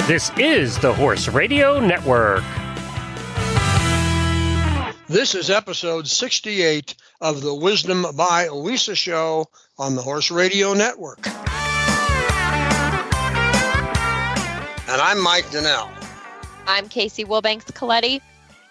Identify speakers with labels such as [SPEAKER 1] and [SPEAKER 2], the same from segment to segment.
[SPEAKER 1] This is the Horse Radio Network.
[SPEAKER 2] This is episode 68 of the Wisdom by WESA show on the Horse Radio Network. And I'm Mike Donnell.
[SPEAKER 3] I'm Casey Wilbanks-Coletti.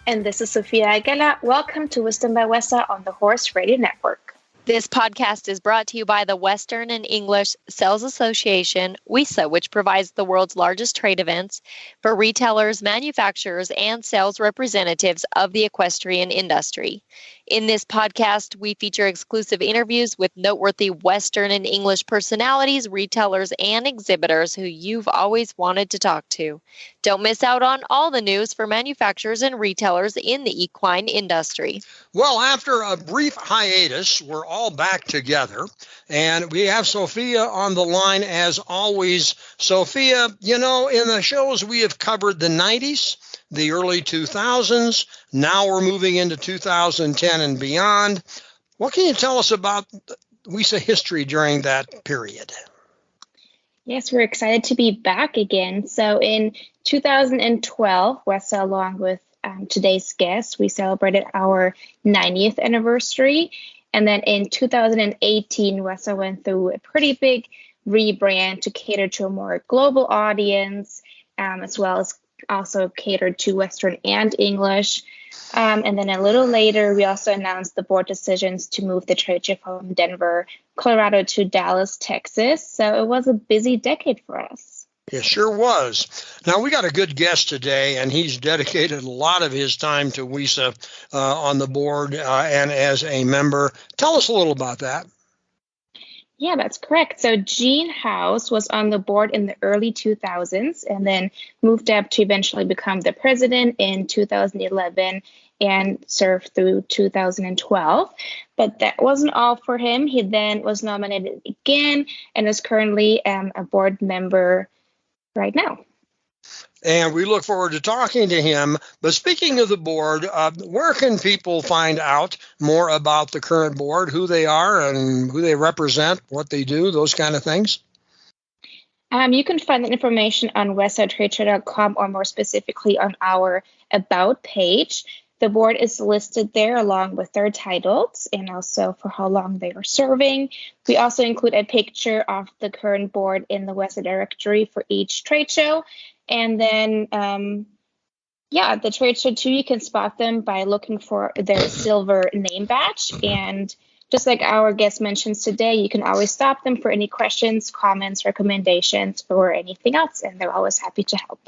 [SPEAKER 4] And this is Sophia Aguila. Welcome to Wisdom by WESA on the Horse Radio Network.
[SPEAKER 3] This podcast is brought to you by the Western and English Sales Association, WESA, which provides the world's largest trade events for retailers, manufacturers, and sales representatives of the equestrian industry. In this podcast, we feature exclusive interviews with noteworthy Western and English personalities, retailers, and exhibitors who you've always wanted to talk to. Don't miss out on all the news for manufacturers and retailers in the equine industry.
[SPEAKER 2] Well, after a brief hiatus, we're all back together, and we have Sophia on the line as always. Sophia, you know, in the shows we have covered the 90s, the early 2000s. Now we're moving into 2010 and beyond. What can you tell us about WESA history during that period?
[SPEAKER 4] Yes, we're excited to be back again. So in 2012, WESA, along with today's guest, we celebrated our 90th anniversary. And then in 2018, WESA went through a pretty big rebrand to cater to a more global audience, as well as also catered to Western and English. And then a little later, we also announced the board decisions to move the trade show from Denver, Colorado to Dallas, Texas. So it was a busy decade for us.
[SPEAKER 2] It sure was. Now, we got a good guest today, and he's dedicated a lot of his time to WESA on the board and as a member. Tell us a little about that.
[SPEAKER 4] Yeah, that's correct. So Gene House was on the board in the early 2000s and then moved up to eventually become the president in 2011 and served through 2012. But that wasn't all for him. He then was nominated again and is currently a board member right now.
[SPEAKER 2] And we look forward to talking to him. But speaking of the board, where can people find out more about the current board, who they are and who they represent, what they do, those kind of things?
[SPEAKER 4] You can find the information on wesatradeshow.com or more specifically on our About page. The board is listed there along with their titles and also for how long they are serving. We also include a picture of the current board in the WESA directory for each trade show. And then, the trade show too, you can spot them by looking for their silver name badge. And just like our guest mentions today, you can always stop them for any questions, comments, recommendations, or anything else. And they're always happy to help.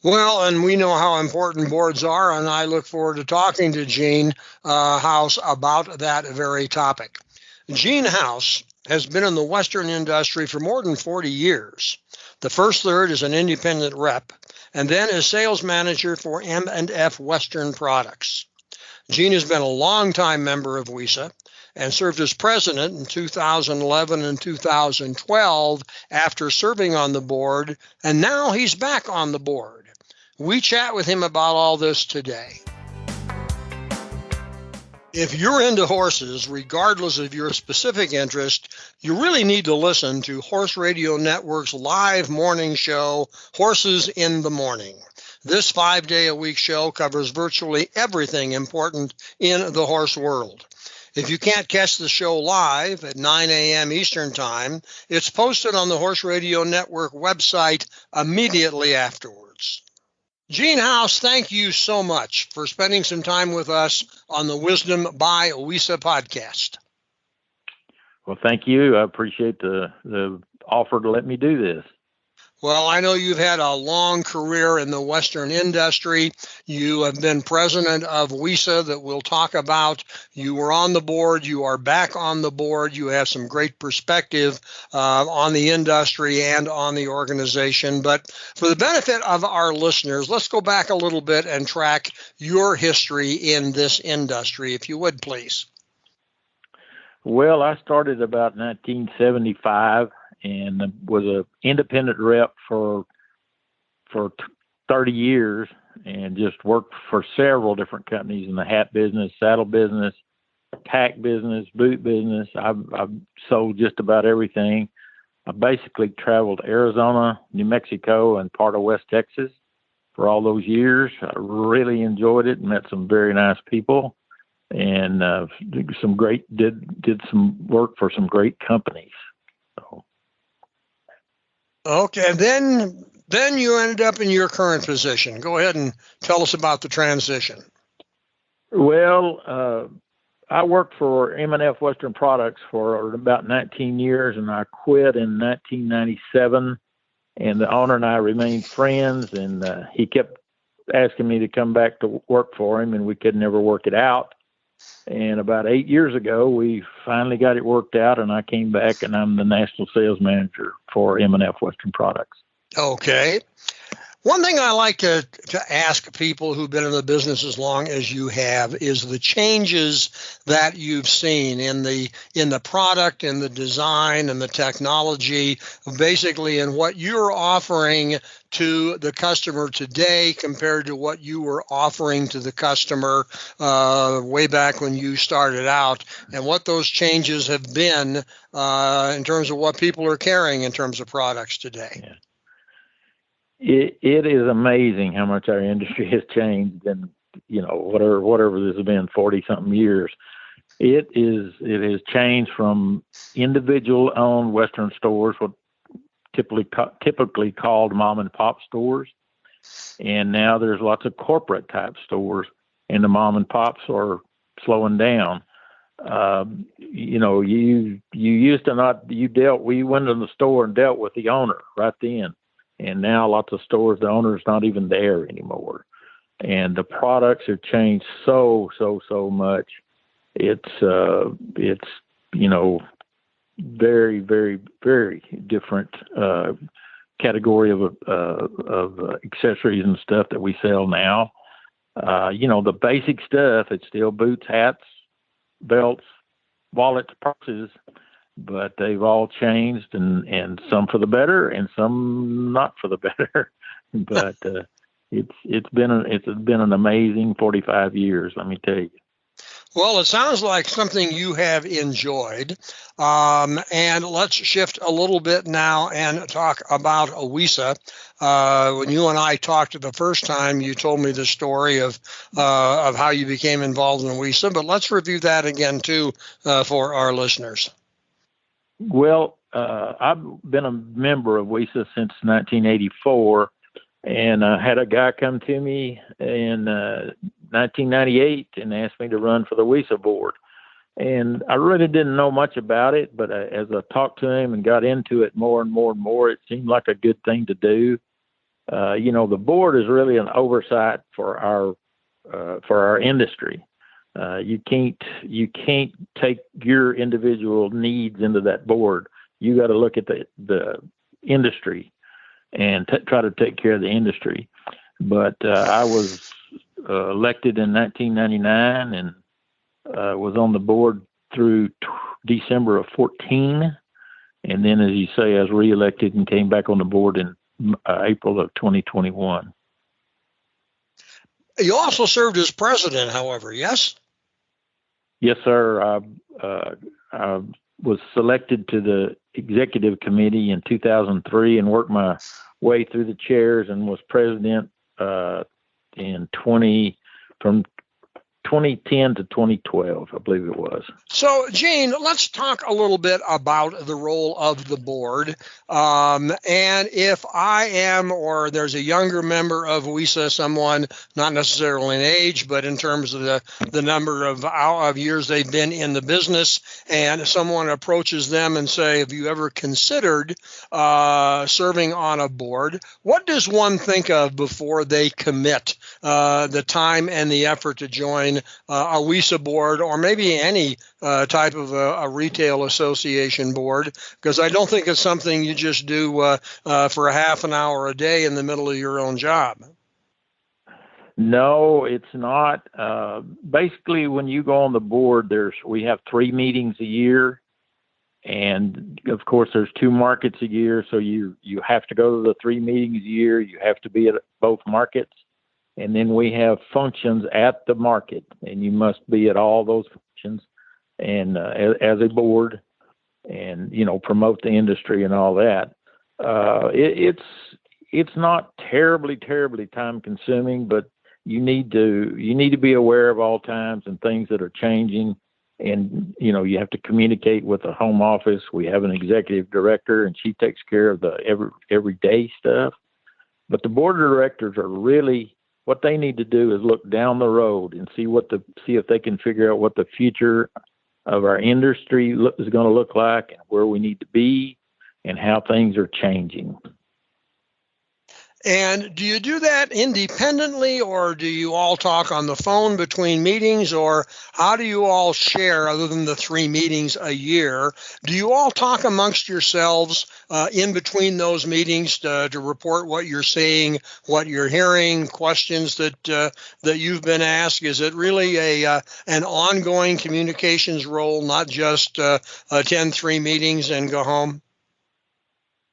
[SPEAKER 2] Well, and we know how important boards are, and I look forward to talking to Gene House about that very topic. Gene House has been in the Western industry for more than 40 years. The first third as an independent rep, and then as sales manager for M&F Western Products. Gene has been a longtime member of WESA and served as president in 2011 and 2012 after serving on the board, and now he's back on the board. We chat with him about all this today. If you're into horses, regardless of your specific interest, you really need to listen to Horse Radio Network's live morning show, Horses in the Morning. This 5-day-a-week show covers virtually everything important in the horse world. If you can't catch the show live at 9 a.m. Eastern Time, it's posted on the Horse Radio Network website immediately afterwards. Gene House, thank you so much for spending some time with us on the Wisdom by WESA podcast.
[SPEAKER 5] Well, thank you. I appreciate the offer to let me do this.
[SPEAKER 2] Well, I know you've had a long career in the Western industry. You have been president of WESA that we'll talk about. You were on the board. You are back on the board. You have some great perspective on the industry and on the organization. But for the benefit of our listeners, let's go back a little bit and track your history in this industry, if you would, please.
[SPEAKER 5] Well, I started about 1975. And was an independent rep for 30 years and just worked for several different companies in the hat business, saddle business, tack business, boot business. I've sold just about everything. I basically traveled Arizona, New Mexico, and part of West Texas for all those years. I really enjoyed it, met some very nice people, and did some work for some great companies. So.
[SPEAKER 2] Okay, and then you ended up in your current position. Go ahead and tell us about the transition.
[SPEAKER 5] Well, I worked for M&F Western Products for about 19 years, and I quit in 1997. And the owner and I remained friends, and he kept asking me to come back to work for him, and we could never work it out. And about 8 years ago, we finally got it worked out, and I came back, and I'm the national sales manager for M&F Western Products.
[SPEAKER 2] Okay. One thing I like to ask people who've been in the business as long as you have is the changes that you've seen in the product, in the design, and the technology, basically in what you're offering to the customer today compared to what you were offering to the customer way back when you started out, and what those changes have been in terms of what people are carrying in terms of products today.
[SPEAKER 5] Yeah. It is amazing how much our industry has changed in, whatever this has been, 40 something years. It has changed from individual owned Western stores, what typically called mom and pop stores. And now there's lots of corporate type stores, and the mom and pops are slowing down. You used to not, we went to the store and dealt with the owner right then. And now lots of stores, the owner's not even there anymore. And the products have changed so much. It's very, very, very different category of accessories and stuff that we sell now. The basic stuff, it's still boots, hats, belts, wallets, purses, but they've all changed, and some for the better and some not for the better. But it's been an amazing 45 years, let me tell you.
[SPEAKER 2] Well, it sounds like something you have enjoyed. And let's shift a little bit now and talk about WESA. When you and I talked the first time, you told me the story of how you became involved in WESA, but let's review that again, too, for our listeners.
[SPEAKER 5] Well, I've been a member of WESA since 1984, and I had a guy come to me in 1998 and asked me to run for the WESA board. And I really didn't know much about it, but as I talked to him and got into it more and more, it seemed like a good thing to do. The board is really an oversight for our industry. You can't take your individual needs into that board. You got to look at the industry and try to take care of the industry. But I was elected in 1999 and was on the board through December of 14. And then, as you say, I was reelected and came back on the board in April of 2021.
[SPEAKER 2] You also served as president, however, yes?
[SPEAKER 5] Yes, sir. I was selected to the executive committee in 2003 and worked my way through the chairs and was president from 2010 to 2012, I believe it was.
[SPEAKER 2] So, Gene, let's talk a little bit about the role of the board. And if I am, or there's a younger member of WESA, someone not necessarily in age, but in terms of the number of years they've been in the business, and someone approaches them and say, have you ever considered serving on a board? What does one think of before they commit the time and the effort to join a WESA board, or maybe any type of a retail association board? Because I don't think it's something you just do for a half an hour a day in the middle of your own job.
[SPEAKER 5] No, it's not. Basically, when you go on the board, we have 3 meetings a year. And of course, there's 2 markets a year. So you have to go to the 3 meetings a year. You have to be at both markets. And then we have functions at the market, and you must be at all those functions and as a board. and promote the industry and all that. It's not terribly time consuming, but you need to be aware of all times and things that are changing. And, you have to communicate with the home office. We have an executive director, and she takes care of the everyday stuff. But the board of directors are really, what they need to do is look down the road and see if they can figure out what the future of our industry is going to look like, and where we need to be, and how things are changing.
[SPEAKER 2] And do you do that independently, or do you all talk on the phone between meetings, or how do you all share, other than the 3 meetings a year? Do you all talk amongst yourselves in between those meetings to report what you're seeing, what you're hearing, questions that you've been asked? Is it really an ongoing communications role, not just attend 3 meetings and go home?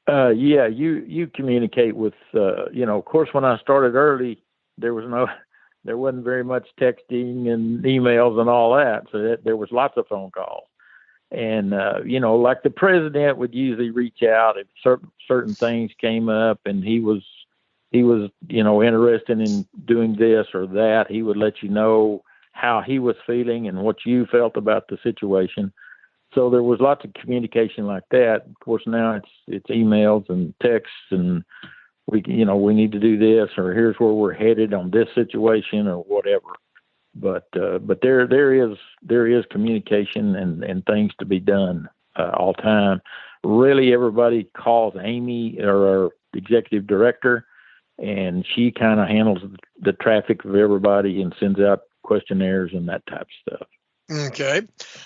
[SPEAKER 5] Yeah, you communicate with, of course, when I started early, there wasn't very much texting and emails and all that. So there was lots of phone calls. And, like the president would usually reach out if certain things came up, and he was, interested in doing this or that. He would let you know how he was feeling and what you felt about the situation. So there was lots of communication like that. Of course, now it's emails and texts, and we need to do this, or here's where we're headed on this situation, or whatever. But there is communication and things to be done all time. Really, everybody calls Amy, or our executive director, and she kind of handles the traffic of everybody and sends out questionnaires and that type of stuff.
[SPEAKER 2] Okay.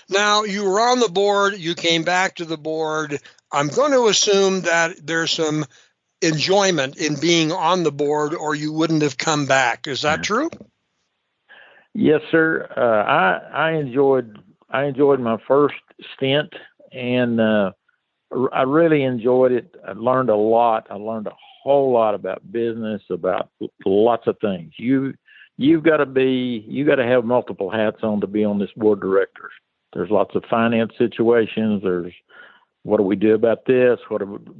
[SPEAKER 2] Now, you were on the board, you came back to the board. I'm going to assume that there's some enjoyment in being on the board, or you wouldn't have come back. Is that true?
[SPEAKER 5] Yes, sir. I enjoyed my first stint, and I really enjoyed it. I learned a lot. I learned a whole lot about business, about lots of things. You've got to have multiple hats on to be on this board of directors. There's lots of finance situations. There's, what do we do about this?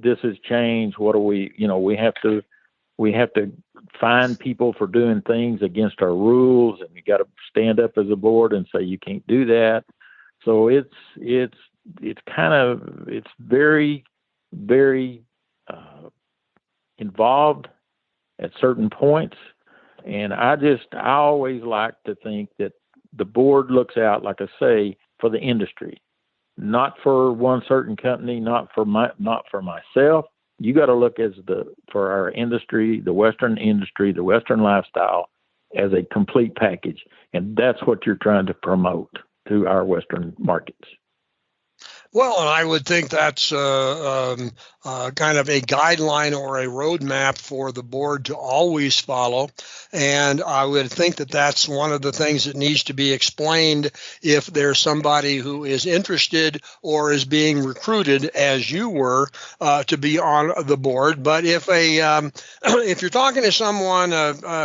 [SPEAKER 5] This has changed. What do we have to fine people for doing things against our rules, and you got to stand up as a board and say you can't do that. So it's very, very involved at certain points. And I always like to think that the board looks out, like I say, for the industry, not for one certain company, not for myself. You got to look for our industry, the Western industry, the Western lifestyle, as a complete package, and that's what you're trying to promote to our Western markets.
[SPEAKER 2] Well, and I would think that's kind of a guideline or a roadmap for the board to always follow. And I would think that that's one of the things that needs to be explained if there's somebody who is interested or is being recruited, as you were, to be on the board. But if you're talking to someone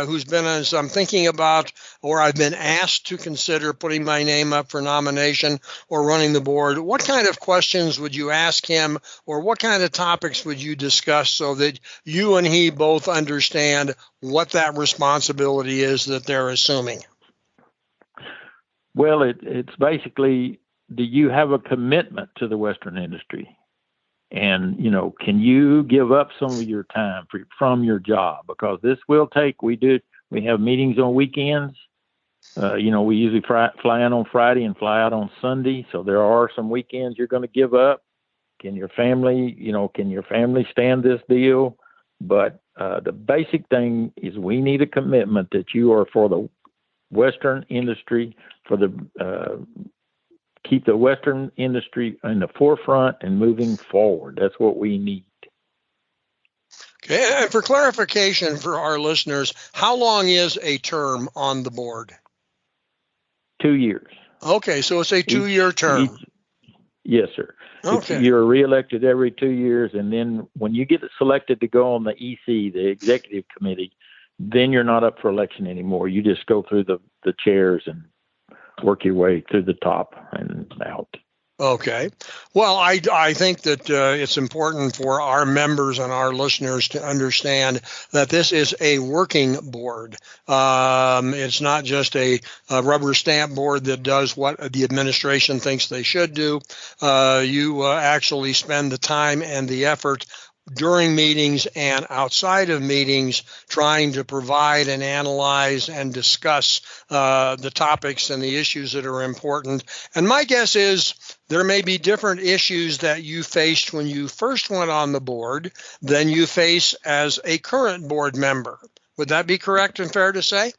[SPEAKER 2] who's been I'm thinking about, or I've been asked to consider putting my name up for nomination or running the board, what kind of questions would you ask him, or what kind of topics would you discuss so that you and he both understand what that responsibility is that they're assuming?
[SPEAKER 5] Well, it's basically, do you have a commitment to the Western industry? And, can you give up some of your time from your job? Because this will take, we have meetings on weekends. We usually fly in on Friday and fly out on Sunday. So there are some weekends you're going to give up. Can your family stand this deal? But the basic thing is we need a commitment that you are for the Western industry, keep the Western industry in the forefront and moving forward. That's what we need.
[SPEAKER 2] Okay, and for clarification for our listeners, how long is a term on the board?
[SPEAKER 5] 2 years.
[SPEAKER 2] Okay, so it's a 2-year term.
[SPEAKER 5] Yes, sir.
[SPEAKER 2] Okay.
[SPEAKER 5] You're reelected every 2 years, and then when you get selected to go on the EC, the executive committee, then you're not up for election anymore. You just go through the chairs and work your way through the top and out.
[SPEAKER 2] Okay. Well, I think that it's important for our members and our listeners to understand that this is a working board. It's not just a rubber stamp board that does what the administration thinks they should do. You actually spend the time and the effort during meetings and outside of meetings trying to provide and analyze and discuss the topics and the issues that are important. And my guess is there may be different issues that you faced when you first went on the board than you face as a current board member. Would that be correct and fair to say?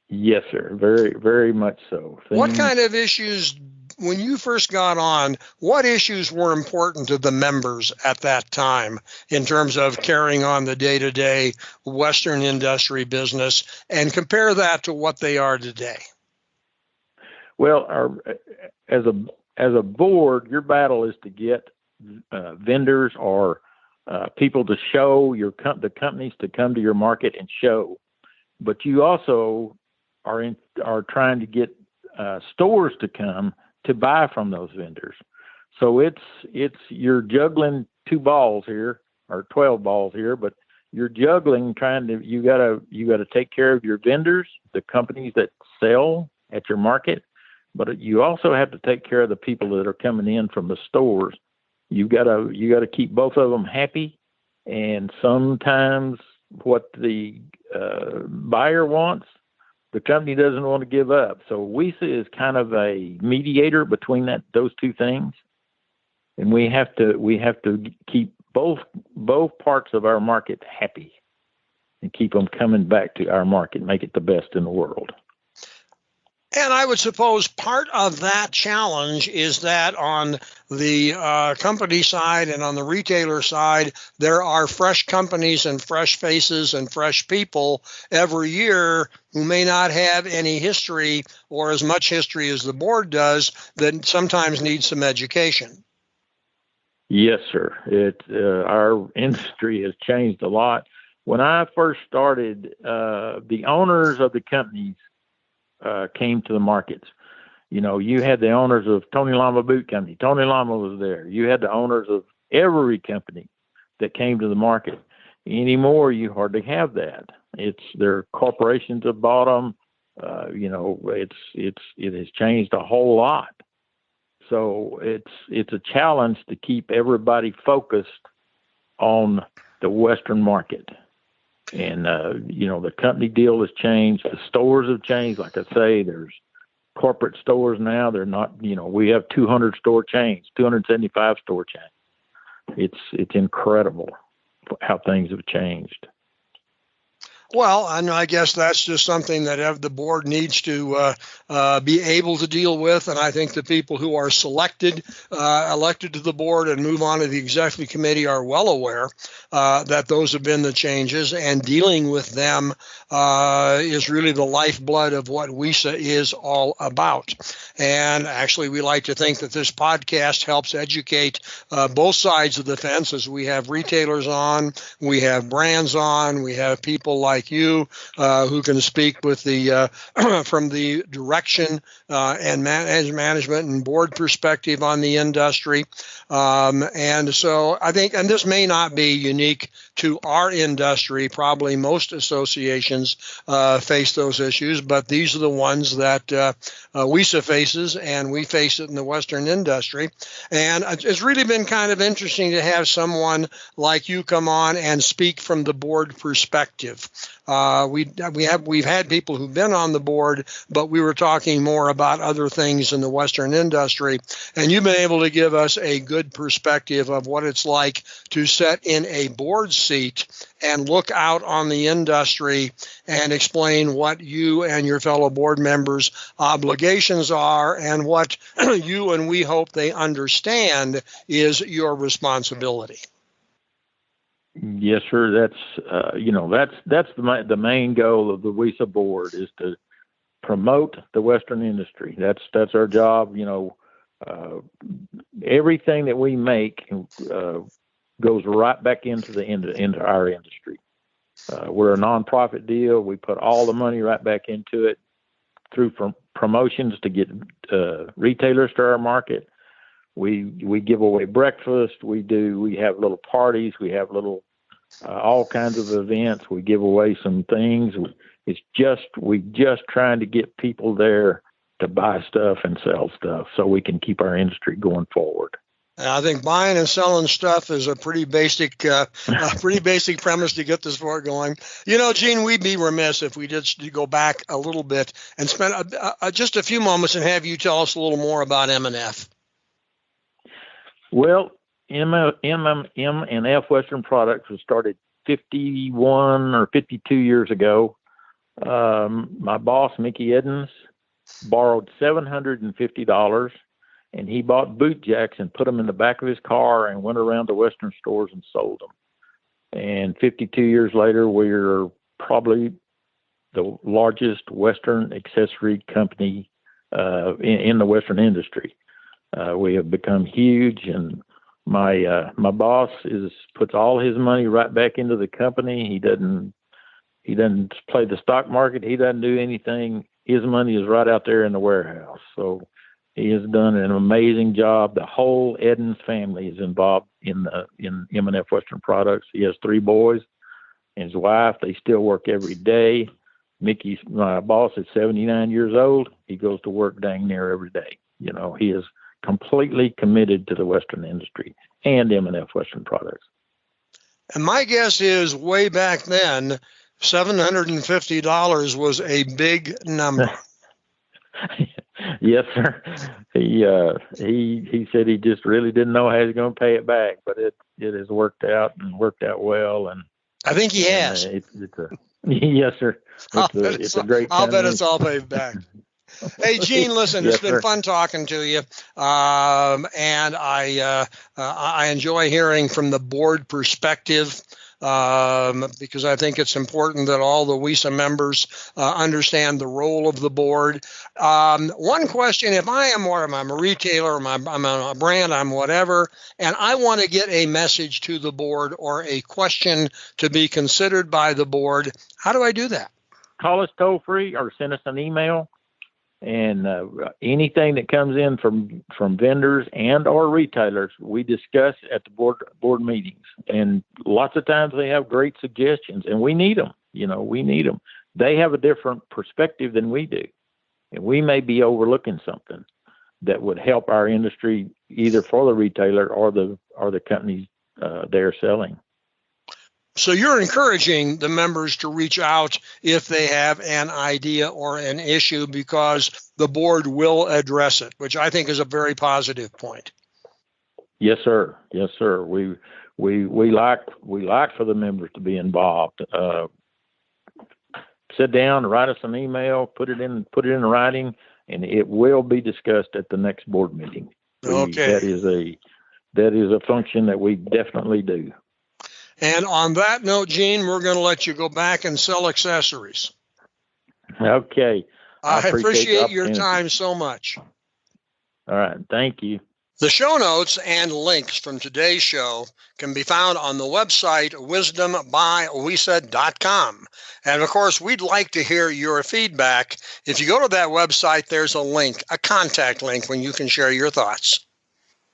[SPEAKER 5] Yes, sir. Very, very much so.
[SPEAKER 2] What kind of issues, when you first got on, what issues were important to the members at that time in terms of carrying on the day-to-day Western industry business, and compare that to what they are today?
[SPEAKER 5] Well, as a board, your battle is to get vendors or people to show the companies to come to your market and show. But you also are trying to get stores to come to buy from those vendors. So you're juggling 2 balls here, or 12 balls here, but you're juggling you gotta take care of your vendors, the companies that sell at your market, but you also have to take care of the people that are coming in from the stores. You gotta keep both of them happy, and sometimes what the buyer wants, the company doesn't want to give up. So WESA is kind of a mediator between those two things, and we have to keep both parts of our market happy and keep them coming back to our market, make it the best in the world.
[SPEAKER 2] And I would suppose part of that challenge is that on the company side and on the retailer side, there are fresh companies and fresh faces and fresh people every year who may not have any history or as much history as the board does, that sometimes need some education.
[SPEAKER 5] Yes, sir. Our industry has changed a lot. When I first started, the owners of the companies came to the markets. You had the owners of Tony Lama Boot Company. Tony Lama was there. You had the owners of every company that came to the market. Anymore, you hardly have that. Their corporations have bought them. It has changed a whole lot. So it's a challenge to keep everybody focused on the Western market. And, the company deal has changed. The stores have changed. Like I say, there's corporate stores now. They're not, we have 200 store chains, 275 store chains. It's incredible how things have changed.
[SPEAKER 2] Well, and I guess that's just something that the board needs to be able to deal with. And I think the people who are elected to the board and move on to the executive committee are well aware that those have been the changes, and dealing with them is really the lifeblood of what WESA is all about. And actually, we like to think that this podcast helps educate both sides of the fence, as we have retailers on, we have brands on, we have people like you who can speak with the from the direction and management and board perspective on the industry. And so I think, and this may not be unique to our industry, probably most associations face those issues, but these are the ones that WESA faces, and we face it in the Western industry. And it's really been kind of interesting to have someone like you come on and speak from the board perspective. We've had people who've been on the board, but we were talking more about other things in the Western industry, and you've been able to give us a good perspective of what it's like to sit in a board seat and look out on the industry and explain what you and your fellow board members' obligations are, and what you and we hope they understand is your responsibility.
[SPEAKER 5] Yes, sir. That's the main goal of the WESA board, is to promote the Western industry. That's our job. Everything that we make goes right back into our industry. We're a nonprofit deal. We put all the money right back into it through promotions to get retailers to our market. We give away breakfast. We have little parties. We have little all kinds of events. We give away some things. We just trying to get people there to buy stuff and sell stuff so we can keep our industry going forward.
[SPEAKER 2] I think buying and selling stuff is a pretty basic premise to get this sport going. Gene, we'd be remiss if we did go back a little bit and spend just a few moments and have you tell us a little more about M&F.
[SPEAKER 5] Well, M&F Western Products was started 51 or 52 years ago. My boss, Mickey Edens, borrowed $750. And he bought boot jacks and put them in the back of his car and went around to Western stores and sold them. And 52 years later, we're probably the largest Western accessory company in the Western industry. We have become huge, and my boss puts all his money right back into the company. He doesn't play the stock market. He doesn't do anything. His money is right out there in the warehouse. So he has done an amazing job. The whole Edens family is involved in M&F Western Products. He has 3 boys and his wife. They still work every day. Mickey's my boss is 79 years old. He goes to work dang near every day. He is completely committed to the Western industry and M&F Western Products.
[SPEAKER 2] And my guess is way back then, $750 was a big number.
[SPEAKER 5] Yes, sir. He said he just really didn't know how he was going to pay it back, but it has worked out well. And
[SPEAKER 2] I think he has.
[SPEAKER 5] Yes, sir. It's a great.
[SPEAKER 2] I'll bet it's all paid back. Hey, Gene, listen,
[SPEAKER 5] Yes,
[SPEAKER 2] it's been fun talking to you, and I enjoy hearing from the board perspective. Because I think it's important that all the WESA members understand the role of the board. One question, if I'm a retailer, I'm a brand, I'm whatever, and I want to get a message to the board or a question to be considered by the board, how do I do that?
[SPEAKER 5] Call us toll free or send us an email. And anything that comes in from vendors and or retailers, we discuss at the board meetings. And lots of times they have great suggestions, and we need them. We need them. They have a different perspective than we do, and we may be overlooking something that would help our industry, either for the retailer or the companies they're selling.
[SPEAKER 2] So you're encouraging the members to reach out if they have an idea or an issue, because the board will address it, which I think is a very positive point.
[SPEAKER 5] Yes, sir. Yes, sir. We like for the members to be involved. Sit down, write us an email, put it in writing, and it will be discussed at the next board meeting.
[SPEAKER 2] Okay.
[SPEAKER 5] That is a function that we definitely do.
[SPEAKER 2] And on that note, Gene, we're going to let you go back and sell accessories.
[SPEAKER 5] Okay.
[SPEAKER 2] I appreciate your time so much.
[SPEAKER 5] All right. Thank you.
[SPEAKER 2] The show notes and links from today's show can be found on the website wisdombywesa.com. And of course, we'd like to hear your feedback. If you go to that website, there's a link, a contact link, when you can share your thoughts.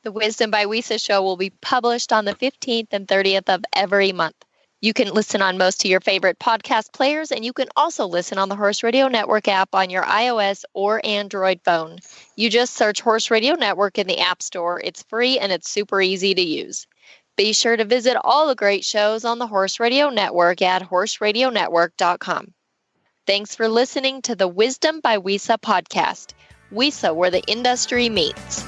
[SPEAKER 3] The Wisdom by WESA show will be published on the 15th and 30th of every month. You can listen on most of your favorite podcast players, and you can also listen on the Horse Radio Network app on your iOS or Android phone. You just search Horse Radio Network in the App Store. It's free and it's super easy to use. Be sure to visit all the great shows on the Horse Radio Network at horseradionetwork.com. Thanks for listening to the Wisdom by WESA podcast. WESA, where the industry meets.